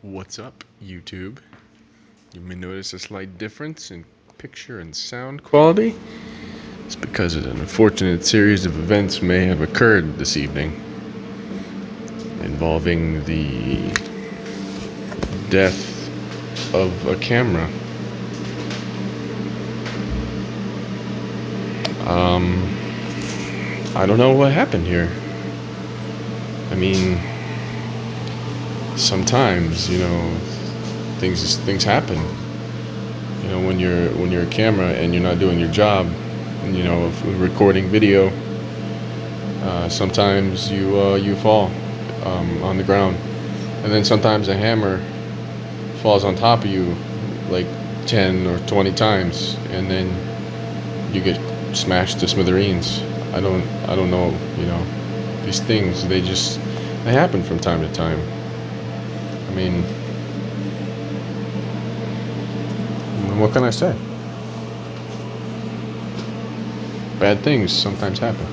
What's up, YouTube? You may notice a slight difference in picture and sound quality. It's because an unfortunate series of events may have occurred this evening involving the death of a camera. I don't know what happened here. I mean, sometimes, things happen. When you're a camera and you're not doing your job, if we're recording video, sometimes you fall on the ground, and then sometimes a hammer falls on top of you like 10 or 20 times, and then you get smashed to smithereens. I don't know. These things, they happen from time to time. I mean, what can I say? Bad things sometimes happen.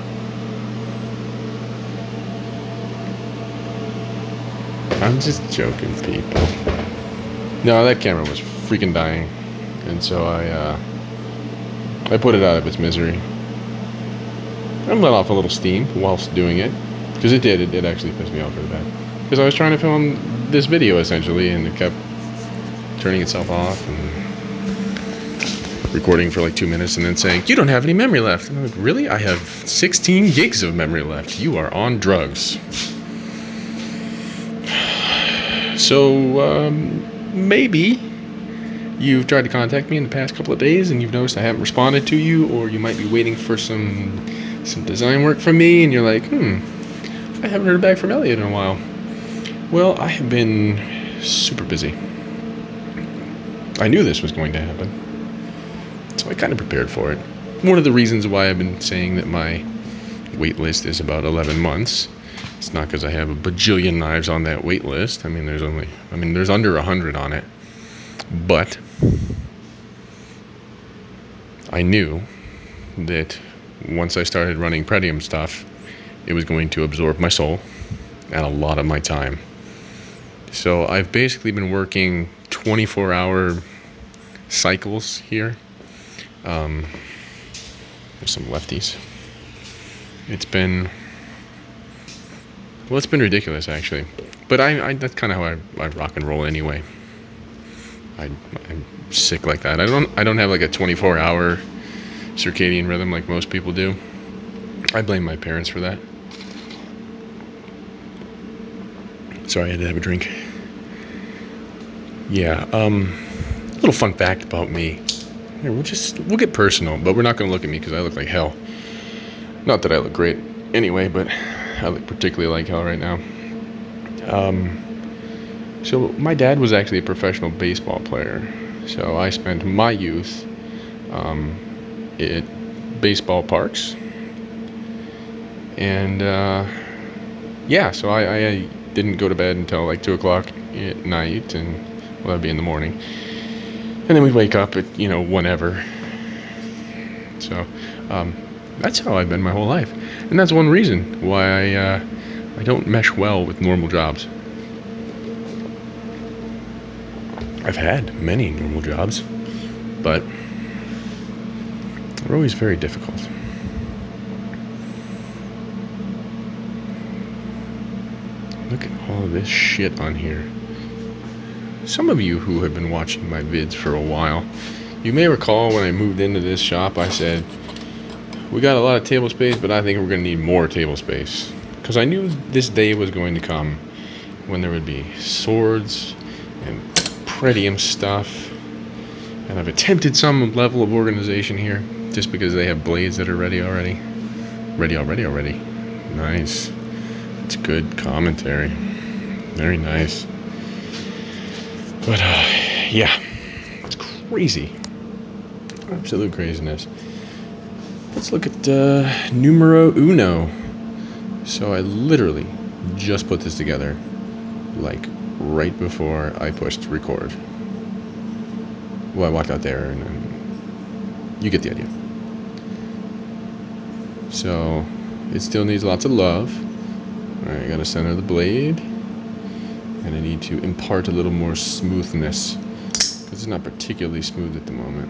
I'm just joking, people. No, that camera was freaking dying, and so I put it out of its misery. I let off a little steam whilst doing it, because it did actually piss me off really bad. Because I was trying to film this video essentially, and it kept turning itself off and recording for like 2 minutes and then saying, "You don't have any memory left." And I'm like, "Really? I have 16 gigs of memory left. You are on drugs." So, maybe you've tried to contact me in the past couple of days and you've noticed I haven't responded to you, or you might be waiting for some design work from me and you're like, I haven't heard back from Elliot in a while. Well, I have been super busy. I knew this was going to happen, so I kind of prepared for it. One of the reasons why I've been saying that my wait list is about 11 months. It's not because I have a bajillion knives on that wait list. There's under 100 on it. But I knew that once I started running Pretium stuff, it was going to absorb my soul and a lot of my time. So I've basically been working 24-hour cycles here. There's some lefties. It's been ridiculous, actually. But I that's kind of how I rock and roll anyway. I'm sick like that. I don't have like a 24-hour circadian rhythm like most people do. I blame my parents for that. Sorry, I had to have a drink. Yeah, little fun fact about me. Here, we'll get personal, but we're not going to look at me because I look like hell. Not that I look great anyway, but I look particularly like hell right now. So my dad was actually a professional baseball player. So I spent my youth at baseball parks. And so I didn't go to bed until like 2 o'clock at night, and that'd be in the morning. And then we'd wake up at, whenever. So that's how I've been my whole life. And that's one reason why I don't mesh well with normal jobs. I've had many normal jobs, but they're always very difficult. Look at all of this shit on here. Some of you who have been watching my vids for a while, you may recall when I moved into this shop, I said, we got a lot of table space, but I think we're going to need more table space. Because I knew this day was going to come when there would be swords and Pretium stuff. And I've attempted some level of organization here, just because they have blades that are ready already. Ready already. Nice. It's good commentary. Very nice. But, yeah. It's crazy. Absolute craziness. Let's look at numero uno. So I literally just put this together, like, right before I pushed record. Well, I walked out there, and you get the idea. So it still needs lots of love. Alright, I gotta center the blade, and and I need to impart a little more smoothness, because it's not particularly smooth at the moment.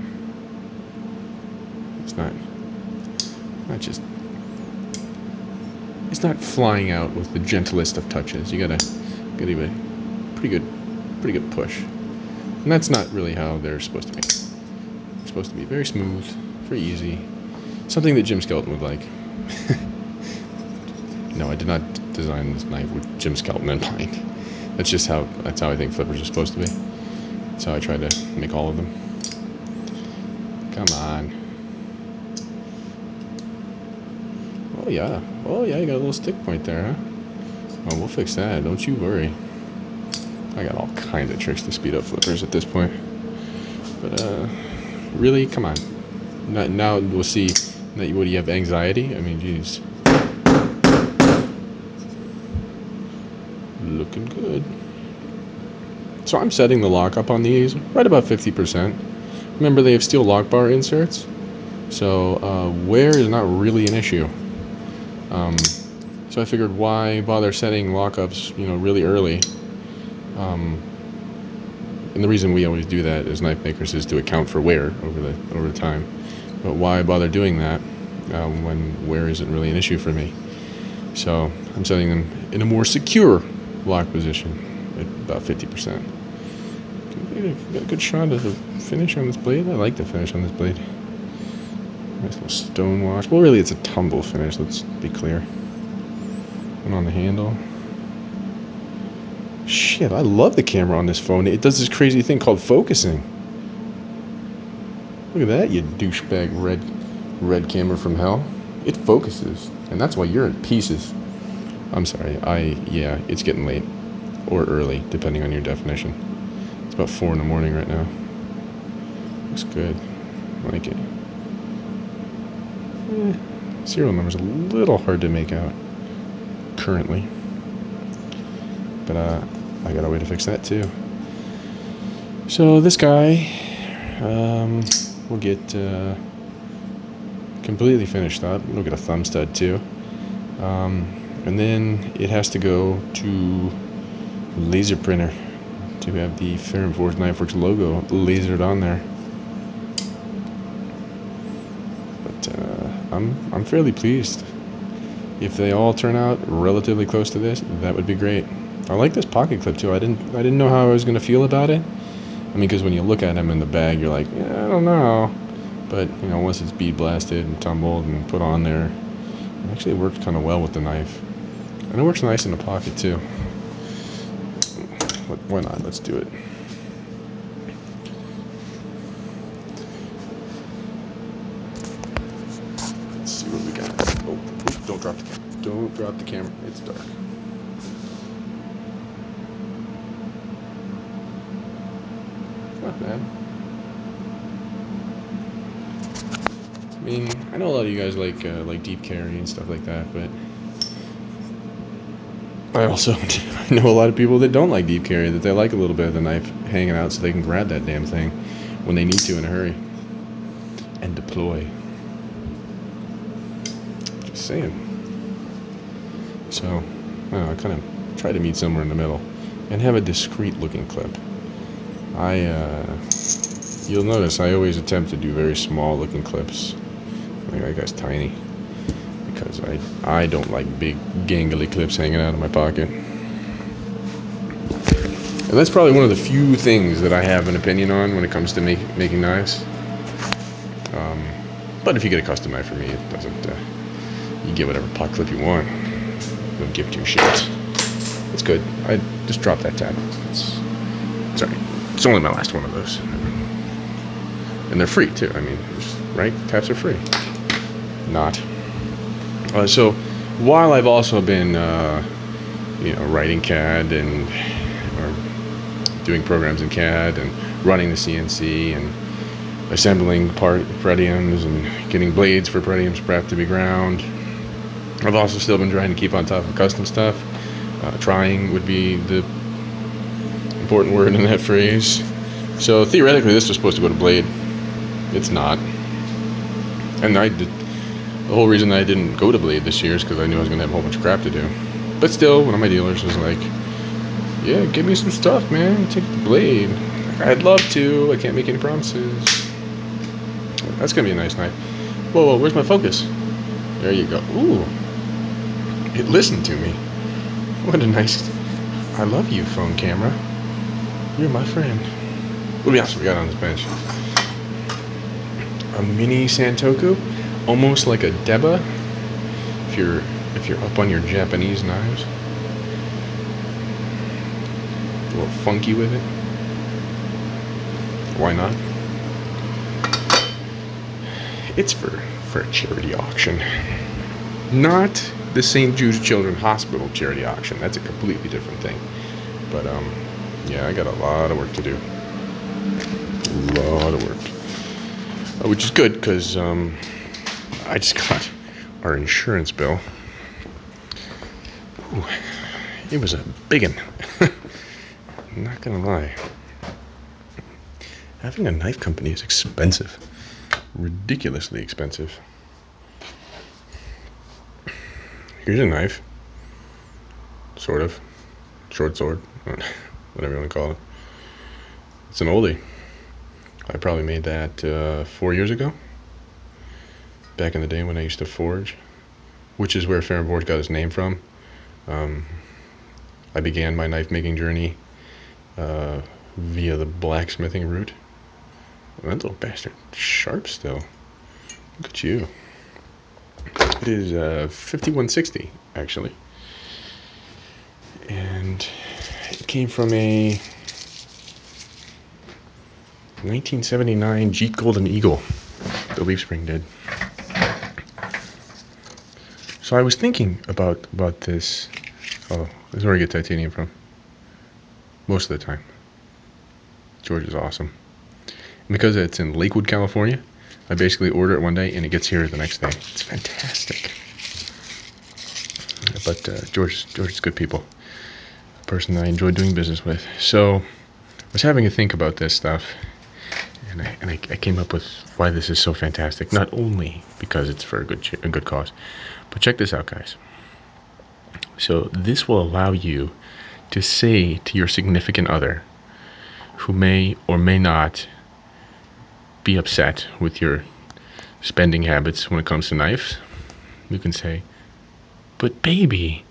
It's not flying out with the gentlest of touches. You gotta give it a pretty good push. And that's not really how they're supposed to be. They're supposed to be very smooth, very easy. Something that Jim Skelton would like. No, I did not design this knife with Jim Skelton in mind. That's how I think flippers are supposed to be. That's how I try to make all of them. Come on. Oh yeah, you got a little stick point there, huh? Oh, we'll fix that, don't you worry. I got all kinds of tricks to speed up flippers at this point. But, really, come on. Now we'll see. What do you have, anxiety? I mean, geez. Looking good. So I'm setting the lockup on these right about 50%. Remember, they have steel lock bar inserts, so wear is not really an issue. So I figured, why bother setting lockups, really early? And the reason we always do that as knife makers is to account for wear over the time. But why bother doing that when wear isn't really an issue for me? So I'm setting them in a more secure lock position at about 50%. Got a good shot of the finish on this blade. I like the finish on this blade. Nice little stone wash. Well, really, it's a tumble finish. Let's be clear. One on the handle. Shit, I love the camera on this phone. It does this crazy thing called focusing. Look at that, you douchebag red camera from hell. It focuses, and that's why you're in pieces. I'm sorry, yeah, it's getting late. Or early, depending on your definition. It's about 4 in the morning right now. Looks good. I like it. Serial number's a little hard to make out currently. But I got a way to fix that too. So this guy will get completely finished up. We'll get a thumb stud too. And then it has to go to laser printer to have the Ferrum Force Knife Works logo lasered on there. But I'm fairly pleased. If they all turn out relatively close to this, that would be great. I like this pocket clip too. I didn't know how I was gonna feel about it. I mean, because when you look at them in the bag, you're like, yeah, I don't know. But once it's bead blasted and tumbled and put on there, it actually works kind of well with the knife, and it works nice in the pocket too. Why not? Let's do it. Let's see what we got. Oh, don't drop the camera. Don't drop the camera. It's dark. Not bad. I mean, I know a lot of you guys like deep carry and stuff like that, but I also know a lot of people that don't like deep carry, that they like a little bit of the knife hanging out so they can grab that damn thing when they need to in a hurry and deploy. Just saying. So, I kind of try to meet somewhere in the middle and have a discreet looking clip. You'll notice I always attempt to do very small looking clips. Like that guy's tiny, because I don't like big gangly clips hanging out of my pocket. And that's probably one of the few things that I have an opinion on when it comes to making knives. But if you get a custom knife for me, it doesn't. You get whatever pot clip you want. Don't give two shits. It's good. I just dropped that tab. Sorry. It's only my last one of those. And they're free too. I mean, right? Tabs are free. Not. So while I've also been, writing CAD or doing programs in CAD and running the CNC and assembling pretiums and getting blades for pretiums prepped to be ground, I've also still been trying to keep on top of custom stuff. Trying would be the important word in that phrase. So theoretically, this was supposed to go to blade. It's not. And the whole reason I didn't go to blade this year is because I knew I was going to have a whole bunch of crap to do. But still, one of my dealers was like, Yeah, give me some stuff, man. Take the blade. I'd love to. I can't make any promises. That's gonna be a nice knife. Whoa, whoa, where's my focus? There you go. Ooh. It listened to me. What a nice... I love you, phone camera. You're my friend. What else we got on this bench? A mini Santoku, almost like a Deba. If you're up on your Japanese knives, a little funky with it. Why not? It's for a charity auction, not the St. Jude's Children's Hospital charity auction. That's a completely different thing. But yeah, I got a lot of work to do. A lot of work, which is good because I just got our insurance bill. Ooh, it was a big one. Not gonna lie. Having a knife company is expensive. Ridiculously expensive. Here's a knife. Sort of. Short sword. Whatever you want to call it. It's an oldie. I probably made that 4 years ago. Back in the day when I used to forge. Which is where Farrenborg got his name from. I began my knife making journey via the blacksmithing route. That little bastard, sharp still. Look at you. It is 5160 actually, and it came from a 1979 Jeep Golden Eagle. The Leaf Spring did. So I was thinking about this. Oh, this is where I get titanium from. Most of the time. George is awesome. Because it's in Lakewood, California, I basically order it one day and it gets here the next day. It's fantastic. But George is good people. A person that I enjoy doing business with. So I was having to think about this stuff, and I came up with why this is so fantastic. Not only because it's for a good cause, but check this out, guys. So this will allow you to say to your significant other, who may or may not be upset with your spending habits when it comes to knives, you can say, "But baby,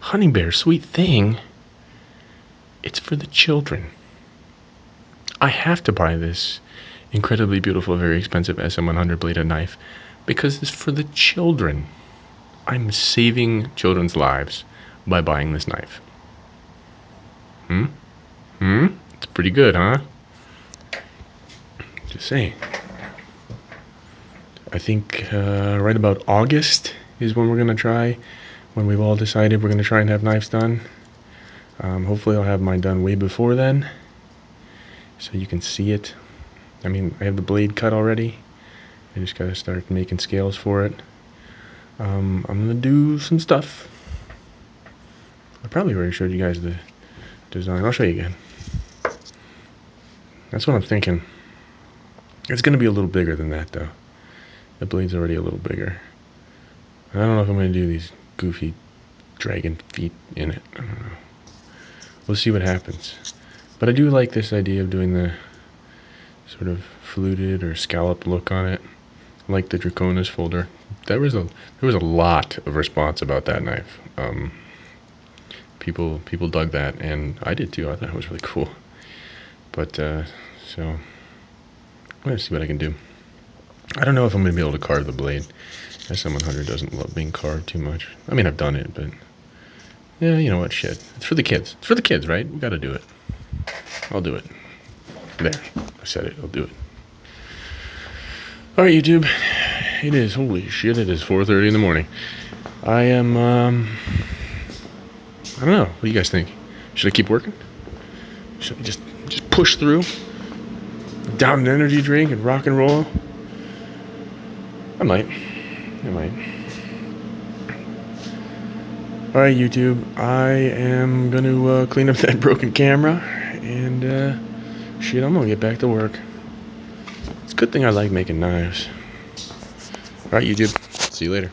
Honey Bear, sweet thing, it's for the children. I have to buy this incredibly beautiful, very expensive SM100 bladed knife because it's for the children. I'm saving children's lives by buying this knife." It's pretty good, huh? Just saying. I think right about August is when we're going to try, when we've all decided we're going to try and have knives done. Hopefully I'll have mine done way before then, so you can see it. I mean, I have the blade cut already. I just got to start making scales for it. I'm going to do some stuff. I probably already showed you guys the design. I'll show you again. That's what I'm thinking. It's going to be a little bigger than that, though. The blade's already a little bigger. I don't know if I'm going to do these goofy dragon feet in it. I don't know. We'll see what happens. But I do like this idea of doing the sort of fluted or scallop look on it. I like the Draconis folder. There was a lot of response about that knife. People dug that, and I did too. I thought it was really cool. But so I'm gonna see what I can do. I don't know if I'm gonna be able to carve the blade. SM100 doesn't love being carved too much. I mean, I've done it, but yeah, you know what? Shit. It's for the kids. It's for the kids, right? We gotta do it. I'll do it. There. I said it. I'll do it. Alright, YouTube. It is, holy shit, it is 4:30 in the morning. I am, I don't know. What do you guys think? Should I keep working? Should I just push through? Down an energy drink and rock and roll? I might. Alright, YouTube. I am gonna clean up that broken camera, and shit, I'm gonna get back to work. It's a good thing I like making knives. Alright, YouTube. See you later.